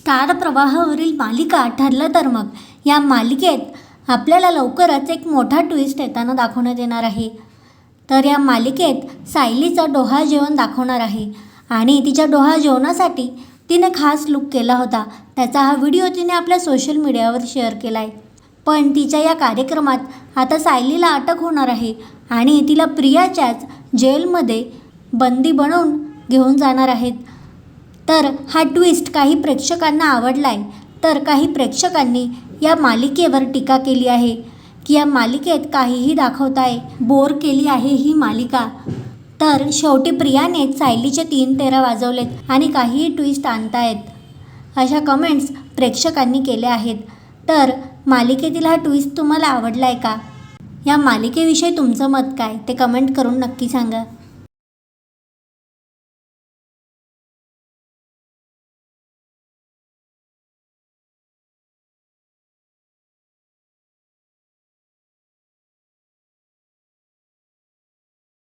Star प्रवाहावरील मालिका ठरलं तर मग या मालिकेत आपल्याला लवकरच एक मोठा ट्विस्ट येताना दाखवण्यात येणार आहे. तर या मालिकेत सायलीचं डोहाळ जेवण दाखवणार आहे आणि तिच्या डोहाळ जेवणासाठी तिने खास लूक केला होता. त्याचा हा व्हिडिओ तिने आपल्या सोशल मीडियावर शेअर केला आहे. पण तिच्या या कार्यक्रमात आता सायलीला अटक होणार आहे आणि तिला प्रियाच्याच जेलमध्ये बंदी बनवून घेऊन जाणार आहेत. तर हा ट्विस्ट काही प्रेक्षकांना आवडला आहे, तर काही प्रेक्षकांनी या मालिकेवर टीका केली आहे की या मालिकेत काहीही दाखवताय, बोर केली आहे ही मालिका. तर शेवटी प्रियाने सायलीचे 3 तेरा वाजवलेत आणि काहीही ट्विस्ट आणतायत, अशा कमेंट्स प्रेक्षकांनी केल्या आहेत. तर मालिकेतील हा ट्विस्ट तुम्हाला आवडला आहे का? या मालिकेविषयी तुमचं मत काय ते कमेंट करून नक्की सांगा.